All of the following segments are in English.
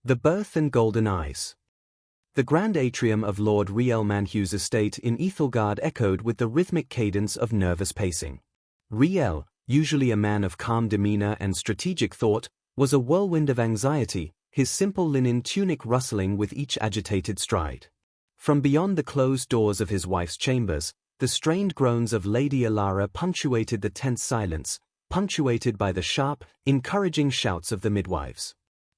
The Birth and Golden Eyes. The grand atrium of Lord Riel Manhu's estate in Ethelgard echoed with the rhythmic cadence of nervous pacing. Riel, usually a man of calm demeanor and strategic thought, was a whirlwind of anxiety, his simple linen tunic rustling with each agitated stride. From beyond the closed doors of his wife's chambers, the strained groans of Lady Alara punctuated the tense silence, punctuated by the sharp, encouraging shouts of the midwives.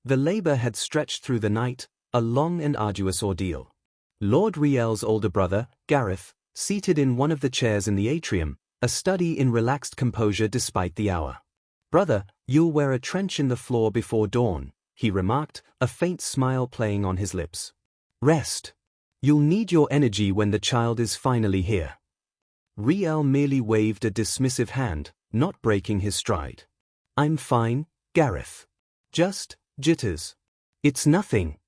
The labor had stretched through the night, a long and arduous ordeal. Lord Riel's older brother, Gareth, seated in one of the chairs in the atrium, a study in relaxed composure despite the hour. "Brother, you'll wear a trench in the floor before dawn," he remarked, a faint smile playing on his lips. "Rest. You'll need your energy when the child is finally here." Riel merely waved a dismissive hand, not breaking his stride. "I'm fine, Gareth. Just jitters. It's nothing."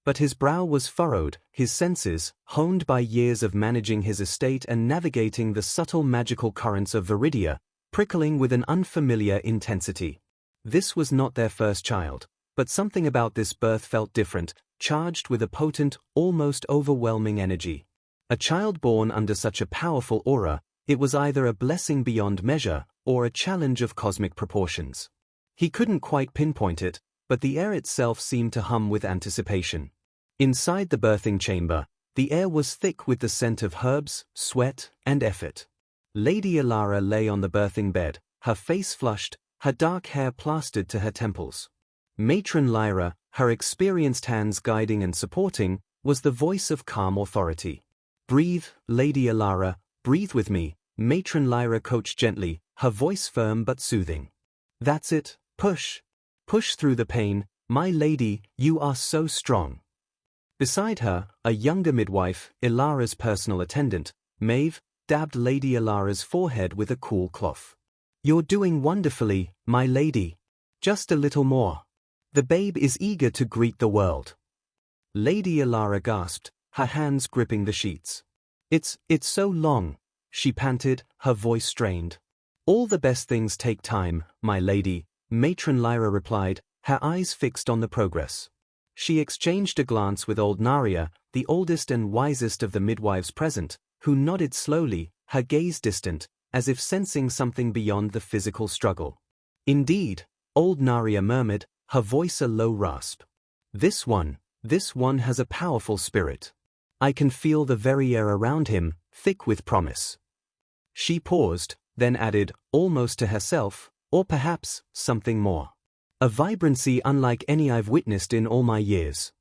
But his brow was furrowed, his senses, honed by years of managing his estate and navigating the subtle magical currents of Viridia, prickling with an unfamiliar intensity. This was not their first child, but something about this birth felt different, charged with a potent, almost overwhelming energy. A child born under such a powerful aura, it was either a blessing beyond measure, or a challenge of cosmic proportions. He couldn't quite pinpoint it, but the air itself seemed to hum with anticipation. Inside the birthing chamber, the air was thick with the scent of herbs, sweat, and effort. Lady Alara lay on the birthing bed, her face flushed, her dark hair plastered to her temples. Matron Lyra, her experienced hands guiding and supporting, was the voice of calm authority. "Breathe, Lady Alara, breathe with me," Matron Lyra coached gently, her voice firm but soothing. "That's it, push. Push through the pain, my lady, you are so strong." Beside her, a younger midwife, Ilara's personal attendant, Maeve, dabbed Lady Ilara's forehead with a cool cloth. "You're doing wonderfully, my lady. Just a little more. The babe is eager to greet the world." Lady Ilara gasped, her hands gripping the sheets. It's so long," she panted, her voice strained. "All the best things take time, my lady," Matron Lyra replied, her eyes fixed on the progress. She exchanged a glance with old Naria, the oldest and wisest of the midwives present, who nodded slowly, her gaze distant, as if sensing something beyond the physical struggle. "Indeed," old Naria murmured, her voice a low rasp. This one has a powerful spirit. I can feel the very air around him, thick with promise." She paused, then added, almost to herself, "Or perhaps, something more. A vibrancy unlike any I've witnessed in all my years."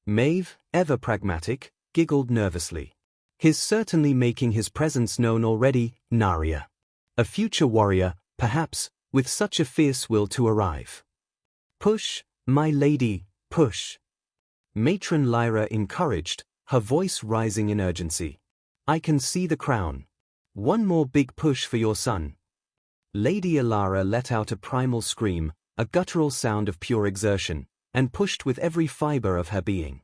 Maeve, ever pragmatic, giggled nervously. "He's certainly making his presence known already, Naria. A future warrior, perhaps, with such a fierce will to arrive." "Push, my lady, push." Matron Lyra encouraged, her voice rising in urgency. "I can see the crown. One more big push for your son." Lady Alara let out a primal scream, a guttural sound of pure exertion, and pushed with every fiber of her being.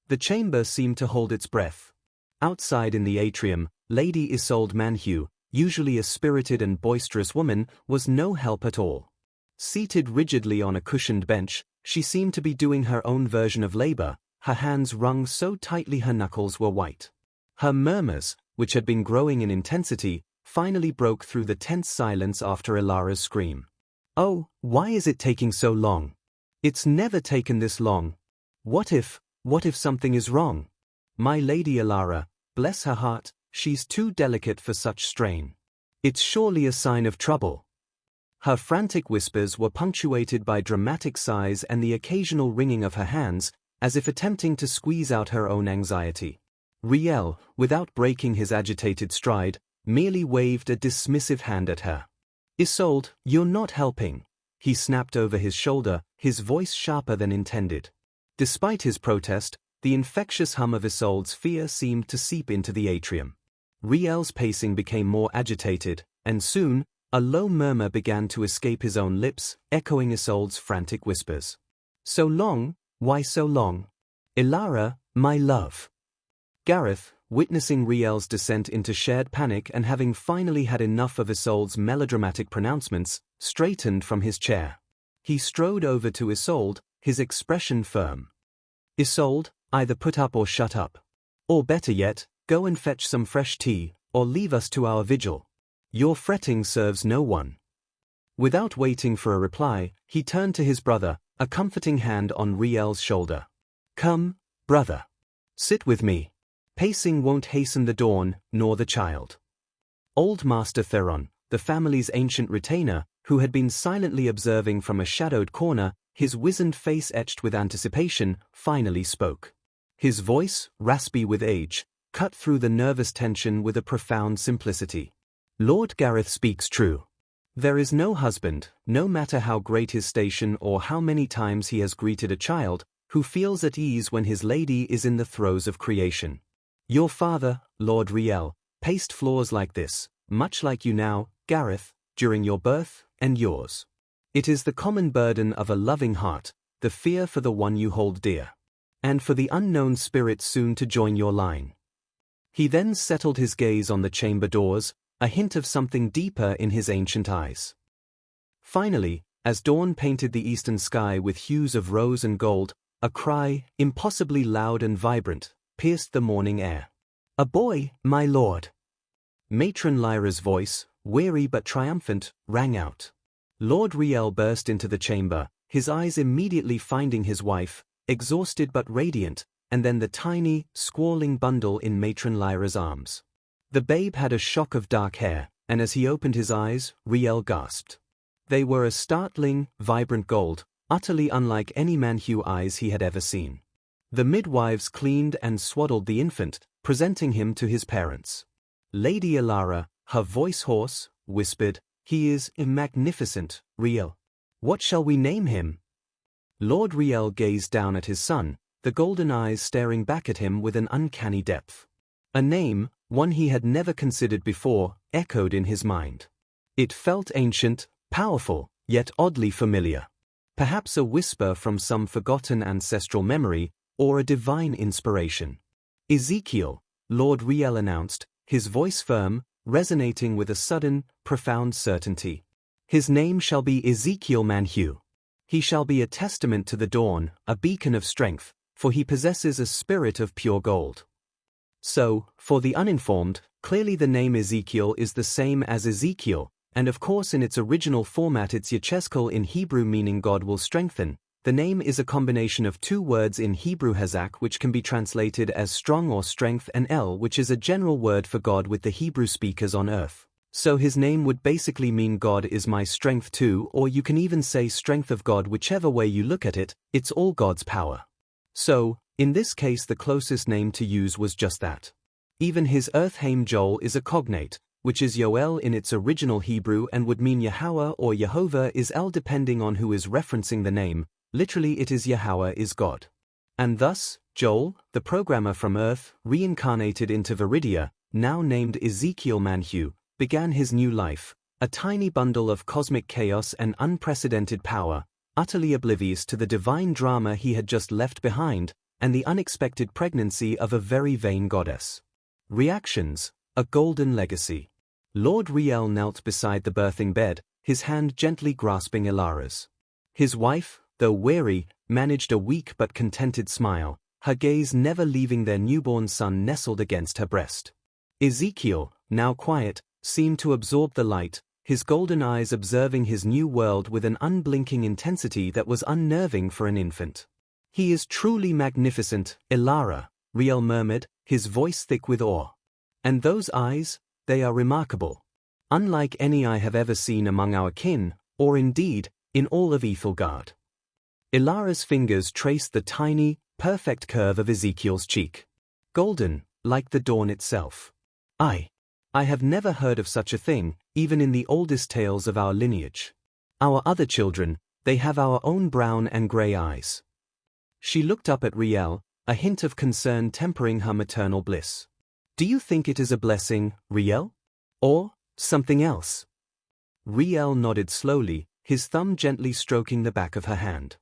The chamber seemed to hold its breath. Outside in the atrium, Lady Isolde Manhu, usually a spirited and boisterous woman, was no help at all. Seated rigidly on a cushioned bench, she seemed to be doing her own version of labor, her hands wrung so tightly her knuckles were white. Her murmurs, which had been growing in intensity, finally broke through the tense silence after Ilara's scream. "Oh, why is it taking so long? It's never taken this long. What if something is wrong? My Lady Ilara, bless her heart, she's too delicate for such strain. It's surely a sign of trouble." Her frantic whispers were punctuated by dramatic sighs and the occasional wringing of her hands, as if attempting to squeeze out her own anxiety. Riel, without breaking his agitated stride, merely waved a dismissive hand at her. "Isolde, you're not helping," he snapped over his shoulder, his voice sharper than intended. Despite his protest, the infectious hum of Isolde's fear seemed to seep into the atrium. Riel's pacing became more agitated, and soon, a low murmur began to escape his own lips, echoing Isolde's frantic whispers. "So long? Why so long? Ilara, my love." Gareth, witnessing Riel's descent into shared panic and having finally had enough of Isolde's melodramatic pronouncements, straightened from his chair. He strode over to Isolde, his expression firm. Isolde, either put up or shut up. Or better yet, go and fetch some fresh tea, or leave us to our vigil. Your fretting serves no one. Without waiting for a reply, he turned to his brother, a comforting hand on Riel's shoulder. Come, brother. Sit with me. Pacing won't hasten the dawn, nor the child. Old Master Theron, the family's ancient retainer, who had been silently observing from a shadowed corner, his wizened face etched with anticipation, finally spoke. His voice, raspy with age, cut through the nervous tension with a profound simplicity. Lord Gareth speaks true. There is no husband, no matter how great his station or how many times he has greeted a child, who feels at ease when his lady is in the throes of creation. Your father, Lord Riel, paced floors like this, much like you now, Gareth, during your birth, and yours. It is the common burden of a loving heart, the fear for the one you hold dear. And for the unknown spirit soon to join your line. He then settled his gaze on the chamber doors, a hint of something deeper in his ancient eyes. Finally, as dawn painted the eastern sky with hues of rose and gold, a cry, impossibly loud and vibrant, pierced the morning air. A boy, my lord. Matron Lyra's voice, weary but triumphant, rang out. Lord Riel burst into the chamber, his eyes immediately finding his wife, exhausted but radiant, and then the tiny, squalling bundle in Matron Lyra's arms. The babe had a shock of dark hair, and as he opened his eyes, Riel gasped. They were a startling, vibrant gold, utterly unlike any manhwa eyes he had ever seen. The midwives cleaned and swaddled the infant, presenting him to his parents. Lady Elara, her voice hoarse, whispered, "He is magnificent, Riel. What shall we name him?" Lord Riel gazed down at his son, the golden eyes staring back at him with an uncanny depth. A name, one he had never considered before, echoed in his mind. It felt ancient, powerful, yet oddly familiar. Perhaps a whisper from some forgotten ancestral memory, or a divine inspiration. Ezekiel, Lord Riel announced, his voice firm, resonating with a sudden, profound certainty. His name shall be Ezekiel Manhwa. He shall be a testament to the dawn, a beacon of strength, for he possesses a spirit of pure gold. So, for the uninformed, clearly the name Ezekiel is the same as Ezekiel, and of course in its original format it's Yechezkel in Hebrew meaning God will strengthen. The name is a combination of two words in Hebrew Hazak which can be translated as strong or strength and El which is a general word for God with the Hebrew speakers on earth. So his name would basically mean God is my strength too, or you can even say strength of God, whichever way you look at it, it's all God's power. So, in this case the closest name to use was just that. Even his Earthheim Joel is a cognate, which is Yoel in its original Hebrew and would mean Yahweh or Yehovah is El depending on who is referencing the name. Literally it is Yahweh is God. And thus, Joel, the programmer from Earth, reincarnated into Viridia, now named Ezekiel Manhwa, began his new life, a tiny bundle of cosmic chaos and unprecedented power, utterly oblivious to the divine drama he had just left behind, and the unexpected pregnancy of a very vain goddess. Reactions, a golden legacy. Lord Riel knelt beside the birthing bed, his hand gently grasping Elara's. His wife, though weary, managed a weak but contented smile, her gaze never leaving their newborn son nestled against her breast. Ezekiel, now quiet, seemed to absorb the light, his golden eyes observing his new world with an unblinking intensity that was unnerving for an infant. "He is truly magnificent, Elara," Riel murmured, his voice thick with awe. "And those eyes, they are remarkable. Unlike any I have ever seen among our kin, or indeed, in all of Ethelgard." Elara's fingers traced the tiny, perfect curve of Ezekiel's cheek. Golden, like the dawn itself. I have never heard of such a thing, even in the oldest tales of our lineage. Our other children, they have our own brown and grey eyes. She looked up at Riel, a hint of concern tempering her maternal bliss. "Do you think it is a blessing, Riel? Or something else?" Riel nodded slowly, his thumb gently stroking the back of her hand.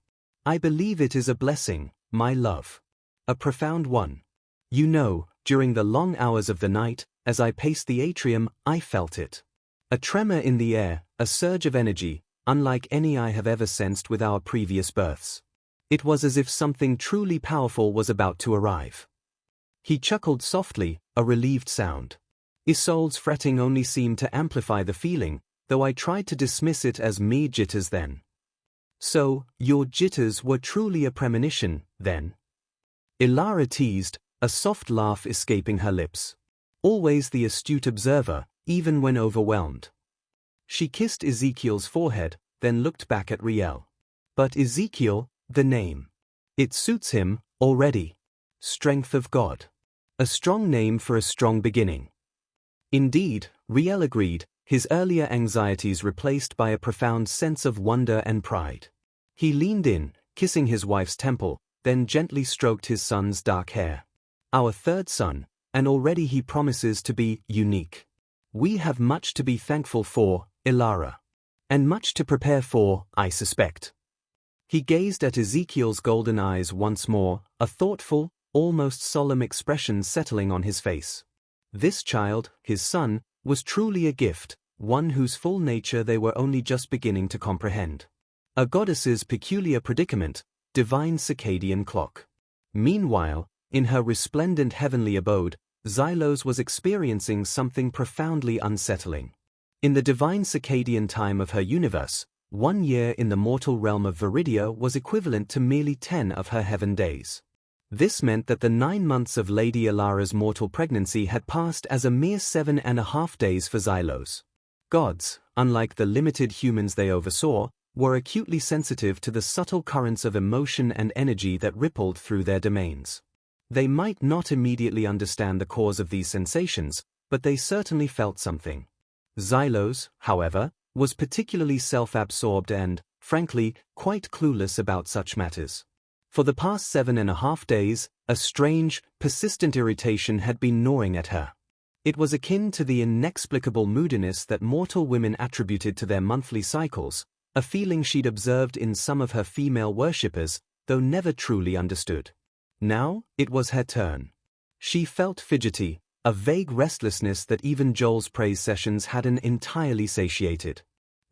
"I believe it is a blessing, my love. A profound one. You know, during the long hours of the night, as I paced the atrium, I felt it. A tremor in the air, a surge of energy, unlike any I have ever sensed with our previous births. It was as if something truly powerful was about to arrive. He chuckled softly, a relieved sound. Isolde's fretting only seemed to amplify the feeling, though I tried to dismiss it as mere jitters then. So, your jitters were truly a premonition, then? Ilara teased, a soft laugh escaping her lips. Always the astute observer, even when overwhelmed. She kissed Ezekiel's forehead, then looked back at Riel. But Ezekiel, the name. It suits him, already. Strength of God. A strong name for a strong beginning. Indeed, Riel agreed, his earlier anxieties replaced by a profound sense of wonder and pride. He leaned in, kissing his wife's temple, then gently stroked his son's dark hair. Our third son, and already he promises to be unique. We have much to be thankful for, Ilara. And much to prepare for, I suspect. He gazed at Ezekiel's golden eyes once more, a thoughtful, almost solemn expression settling on his face. This child, his son, was truly a gift, one whose full nature they were only just beginning to comprehend. A goddess's peculiar predicament, divine circadian clock. Meanwhile, in her resplendent heavenly abode, Xylos was experiencing something profoundly unsettling. In the divine circadian time of her universe, 1 year in the mortal realm of Viridia was equivalent to merely 10 of her heaven days. This meant that the 9 months of Lady Ilara's mortal pregnancy had passed as a mere 7.5 days for Xylos. Gods, unlike the limited humans they oversaw, were acutely sensitive to the subtle currents of emotion and energy that rippled through their domains. They might not immediately understand the cause of these sensations, but they certainly felt something. Xylos, however, was particularly self-absorbed and, frankly, quite clueless about such matters. For the past 7.5 days, a strange, persistent irritation had been gnawing at her. It was akin to the inexplicable moodiness that mortal women attributed to their monthly cycles, a feeling she'd observed in some of her female worshippers, though never truly understood. Now, it was her turn. She felt fidgety, a vague restlessness that even Joel's praise sessions hadn't entirely satiated.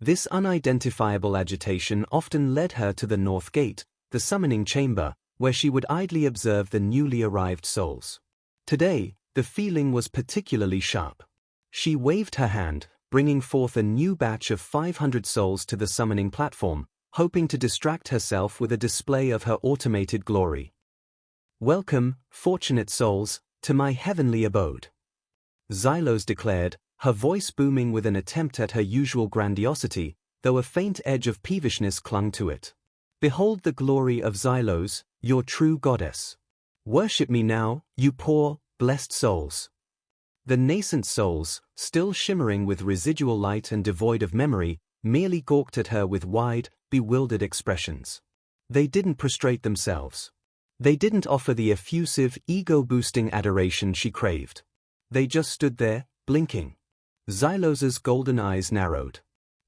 This unidentifiable agitation often led her to the North Gate, the summoning chamber, where she would idly observe the newly arrived souls. Today, the feeling was particularly sharp. She waved her hand, bringing forth a new batch of 500 souls to the summoning platform, hoping to distract herself with a display of her automated glory. "Welcome, fortunate souls, to my heavenly abode," Xylos declared, her voice booming with an attempt at her usual grandiosity, though a faint edge of peevishness clung to it. "Behold the glory of Xylos, your true goddess. Worship me now, you poor, blessed souls." The nascent souls, still shimmering with residual light and devoid of memory, merely gawked at her with wide, bewildered expressions. They didn't prostrate themselves. They didn't offer the effusive, ego-boosting adoration she craved. They just stood there, blinking. Xylos's golden eyes narrowed.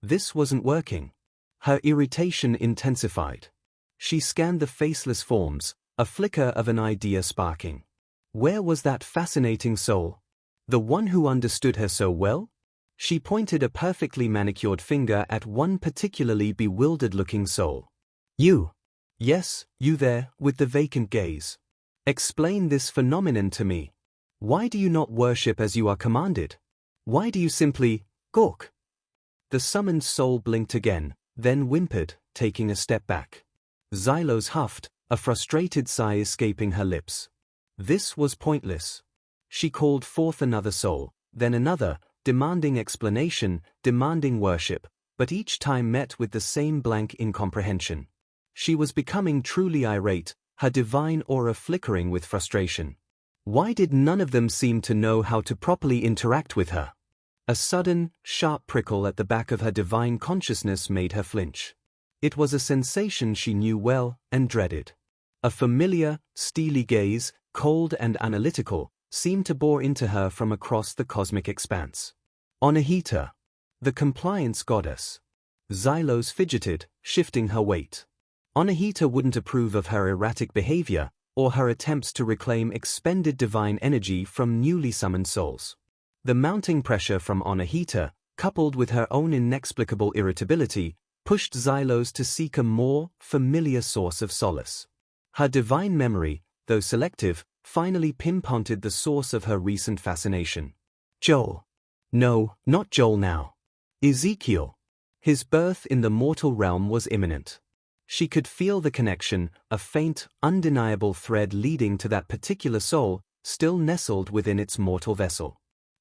This wasn't working. Her irritation intensified. She scanned the faceless forms, a flicker of an idea sparking. Where was that fascinating soul? The one who understood her so well? She pointed a perfectly manicured finger at one particularly bewildered-looking soul. "You. Yes, you there, with the vacant gaze. Explain this phenomenon to me. Why do you not worship as you are commanded? Why do you simply gawk?" The summoned soul blinked again, then whimpered, taking a step back. Xylos huffed, a frustrated sigh escaping her lips. This was pointless. She called forth another soul, then another, demanding explanation, demanding worship, but each time met with the same blank incomprehension. She was becoming truly irate, her divine aura flickering with frustration. Why did none of them seem to know how to properly interact with her? A sudden, sharp prickle at the back of her divine consciousness made her flinch. It was a sensation she knew well and dreaded. A familiar, steely gaze, cold and analytical, seemed to bore into her from across the cosmic expanse. Anahita, the compliance goddess. Xylos fidgeted, shifting her weight. Anahita wouldn't approve of her erratic behavior, or her attempts to reclaim expended divine energy from newly summoned souls. The mounting pressure from Anahita, coupled with her own inexplicable irritability, pushed Xylos to seek a more familiar source of solace. Her divine memory, though selective, finally pinpointed the source of her recent fascination. Joel. No, not Joel now. Ezekiel. His birth in the mortal realm was imminent. She could feel the connection, a faint, undeniable thread leading to that particular soul, still nestled within its mortal vessel.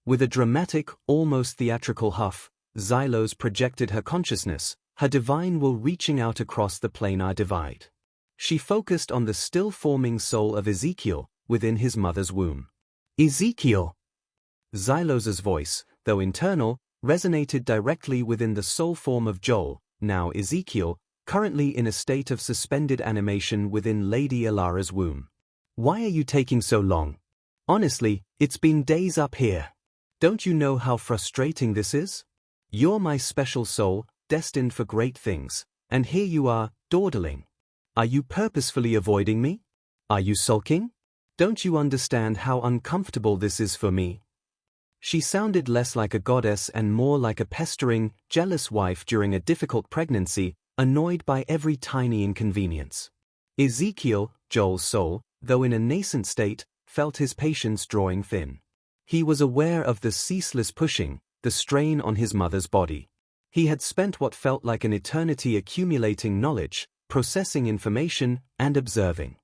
With a dramatic, almost theatrical huff, Xylos projected her consciousness, her divine will reaching out across the planar divide. She focused on the still-forming soul of Ezekiel, within his mother's womb. Ezekiel! Xylos's voice, though internal, resonated directly within the soul form of Joel, now Ezekiel, currently in a state of suspended animation within Lady Alara's womb. Why are you taking so long? Honestly, it's been days up here. Don't you know how frustrating this is? You're my special soul, destined for great things, and here you are, dawdling. Are you purposefully avoiding me? Are you sulking? Don't you understand how uncomfortable this is for me? She sounded less like a goddess and more like a pestering, jealous wife during a difficult pregnancy, annoyed by every tiny inconvenience. Ezekiel, Joel's soul, though in a nascent state, felt his patience drawing thin. He was aware of the ceaseless pushing, the strain on his mother's body. He had spent what felt like an eternity accumulating knowledge, processing information, and observing.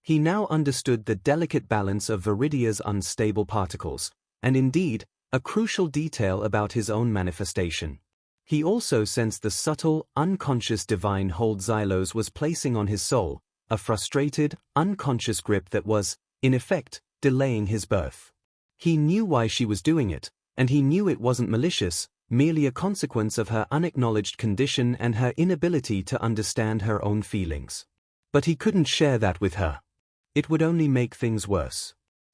He now understood the delicate balance of Viridia's unstable particles, and indeed, a crucial detail about his own manifestation. He also sensed the subtle, unconscious divine hold Xylos was placing on his soul, a frustrated, unconscious grip that was, in effect, delaying his birth. He knew why she was doing it, and he knew it wasn't malicious, merely a consequence of her unacknowledged condition and her inability to understand her own feelings. But he couldn't share that with her. It would only make things worse.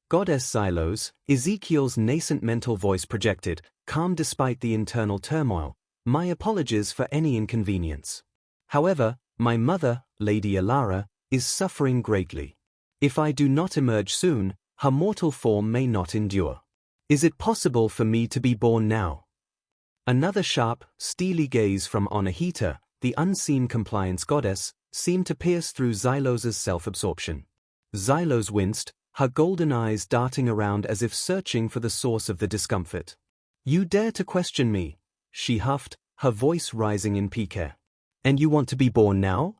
Goddess Xylos, Ezekiel's nascent mental voice projected, calm despite the internal turmoil, my apologies for any inconvenience. However, my mother, Lady Alara, is suffering greatly. If I do not emerge soon, her mortal form may not endure. Is it possible for me to be born now? Another sharp, steely gaze from Anahita, the unseen compliance goddess, seemed to pierce through Xylos's self-absorption. Xylos winced, her golden eyes darting around as if searching for the source of the discomfort. You dare to question me? She huffed, her voice rising in pique. And you want to be born now?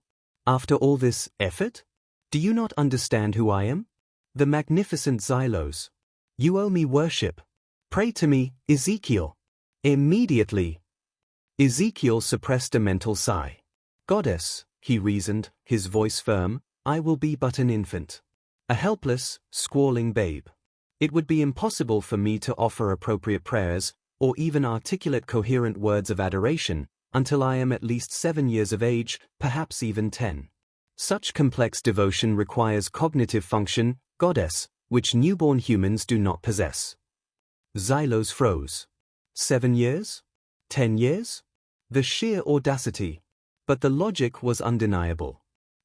After all this effort? Do you not understand who I am? The magnificent Xylos. You owe me worship. Pray to me, Ezekiel. Immediately. Ezekiel suppressed a mental sigh. Goddess, he reasoned, his voice firm, I will be but an infant. A helpless, squalling babe. It would be impossible for me to offer appropriate prayers, or even articulate coherent words of adoration, until I am at least 7 years of age, perhaps even 10. Such complex devotion requires cognitive function, goddess, which newborn humans do not possess. Xylos froze. 7 years? 10 years? The sheer audacity. But the logic was undeniable.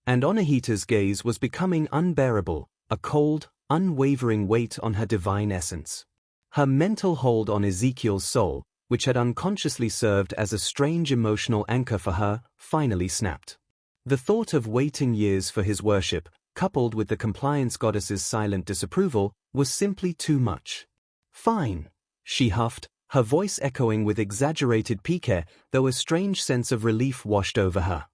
And Anahita's gaze was becoming unbearable, a cold, unwavering weight on her divine essence. Her mental hold on Ezekiel's soul, which had unconsciously served as a strange emotional anchor for her, finally snapped. The thought of waiting years for his worship, coupled with the compliance goddess's silent disapproval, was simply too much. Fine, she huffed, her voice echoing with exaggerated pique, though a strange sense of relief washed over her.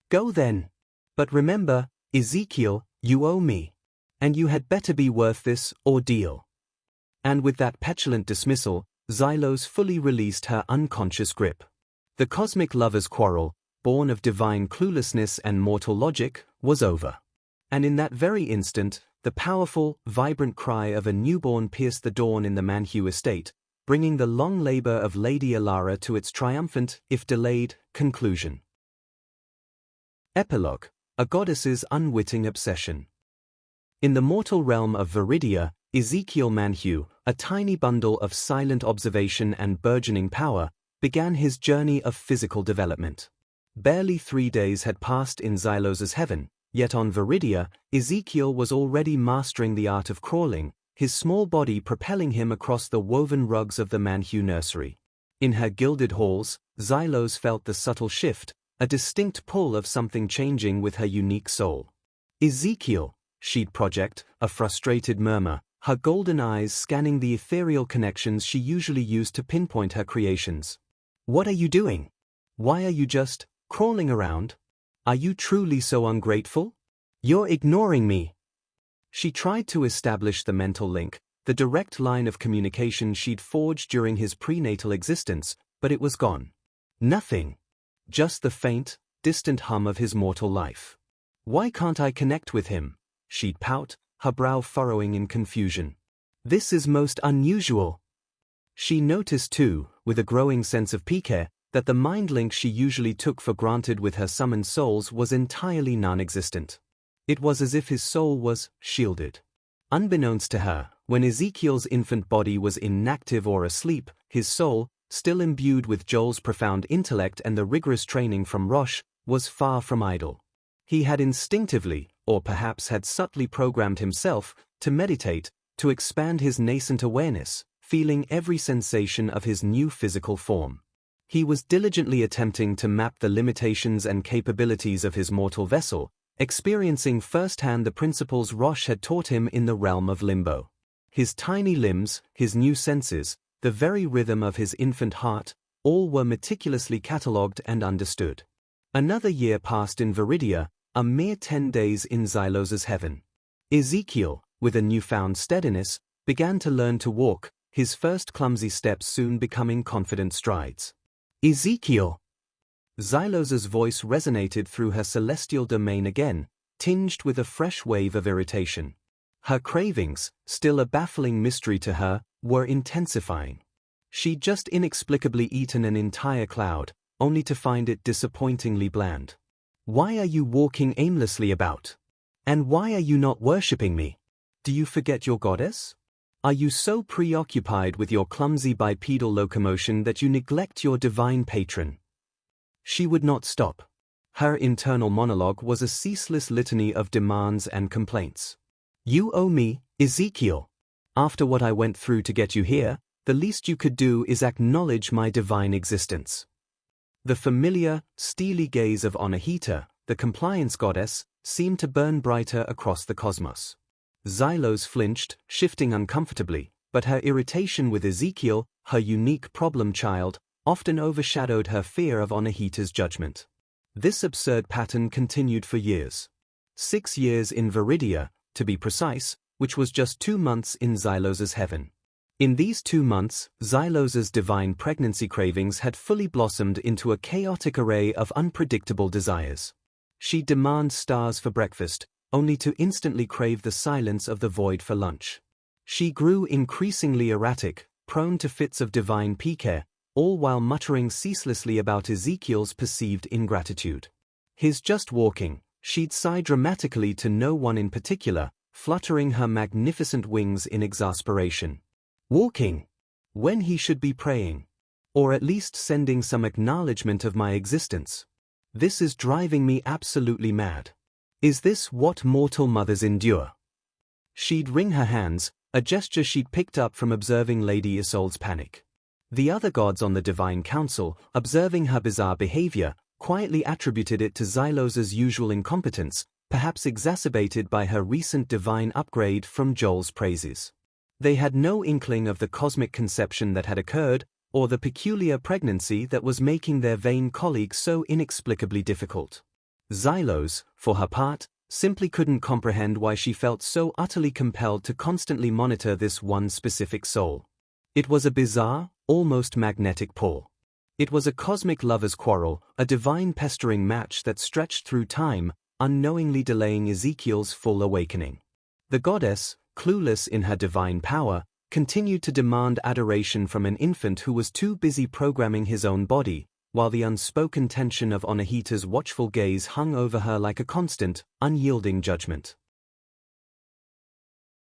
Go then. But remember, Ezekiel, you owe me. And you had better be worth this ordeal. And with that petulant dismissal, Xylos fully released her unconscious grip. The cosmic lover's quarrel, born of divine cluelessness and mortal logic, was over. And in that very instant, the powerful, vibrant cry of a newborn pierced the dawn in the Manhwa estate, bringing the long labor of Lady Alara to its triumphant, if delayed, conclusion. Epilogue: A goddess's unwitting obsession. In the mortal realm of Viridia, Ezekiel Manoy, a tiny bundle of silent observation and burgeoning power, began his journey of physical development. Barely 3 days had passed in Xylos's heaven, yet on Viridia, Ezekiel was already mastering the art of crawling, his small body propelling him across the woven rugs of the Manhwa nursery. In her gilded halls, Xylos felt the subtle shift, a distinct pull of something changing with her unique soul. Ezekiel, she'd project, a frustrated murmur, her golden eyes scanning the ethereal connections she usually used to pinpoint her creations. What are you doing? Why are you just crawling around? Are you truly so ungrateful? You're ignoring me. She tried to establish the mental link, the direct line of communication she'd forged during his prenatal existence, but it was gone. Nothing. Just the faint, distant hum of his mortal life. Why can't I connect with him? She'd pout, her brow furrowing in confusion. This is most unusual. She noticed too, with a growing sense of pique, that the mind link she usually took for granted with her summoned souls was entirely non-existent. It was as if his soul was shielded. Unbeknownst to her, when Ezekiel's infant body was inactive or asleep, his soul, still imbued with Joel's profound intellect and the rigorous training from Roche, was far from idle. He had instinctively, or perhaps had subtly programmed himself, to meditate, to expand his nascent awareness, feeling every sensation of his new physical form. He was diligently attempting to map the limitations and capabilities of his mortal vessel, experiencing firsthand the principles Roche had taught him in the realm of limbo. His tiny limbs, his new senses, the very rhythm of his infant heart, all were meticulously catalogued and understood. Another year passed in Viridia, a mere 10 days in Xylos's heaven. Ezekiel, with a newfound steadiness, began to learn to walk, his first clumsy steps soon becoming confident strides. Ezekiel! Xylos's voice resonated through her celestial domain again, tinged with a fresh wave of irritation. Her cravings, still a baffling mystery to her, were intensifying. She'd just inexplicably eaten an entire cloud, only to find it disappointingly bland. Why are you walking aimlessly about? And why are you not worshipping me? Do you forget your goddess? Are you so preoccupied with your clumsy bipedal locomotion that you neglect your divine patron? She would not stop. Her internal monologue was a ceaseless litany of demands and complaints. You owe me, Ezekiel. After what I went through to get you here, the least you could do is acknowledge my divine existence. The familiar, steely gaze of Anahita, the compliance goddess, seemed to burn brighter across the cosmos. Xylos flinched, shifting uncomfortably, but her irritation with Ezekiel, her unique problem child, often overshadowed her fear of Anahita's judgment. This absurd pattern continued for years. 6 years in Viridia, to be precise, which was just 2 months in Xylos's heaven. In these 2 months, Xylos's divine pregnancy cravings had fully blossomed into a chaotic array of unpredictable desires. She'd demand stars for breakfast, only to instantly crave the silence of the void for lunch. She grew increasingly erratic, prone to fits of divine pique, all while muttering ceaselessly about Ezekiel's perceived ingratitude. His just walking, she'd sigh dramatically to no one in particular, fluttering her magnificent wings in exasperation. Walking! When he should be praying. Or at least sending some acknowledgement of my existence. This is driving me absolutely mad. Is this what mortal mothers endure? She'd wring her hands, a gesture she'd picked up from observing Lady Isolde's panic. The other gods on the Divine Council, observing her bizarre behavior, quietly attributed it to Xylos's usual incompetence, perhaps exacerbated by her recent divine upgrade from Joel's praises. They had no inkling of the cosmic conception that had occurred, or the peculiar pregnancy that was making their vain colleague so inexplicably difficult. Xylos, for her part, simply couldn't comprehend why she felt so utterly compelled to constantly monitor this one specific soul. It was a bizarre, almost magnetic pull. It was a cosmic lover's quarrel, a divine pestering match that stretched through time, unknowingly delaying Ezekiel's full awakening. The goddess, clueless in her divine power, continued to demand adoration from an infant who was too busy programming his own body, while the unspoken tension of Anahita's watchful gaze hung over her like a constant, unyielding judgment.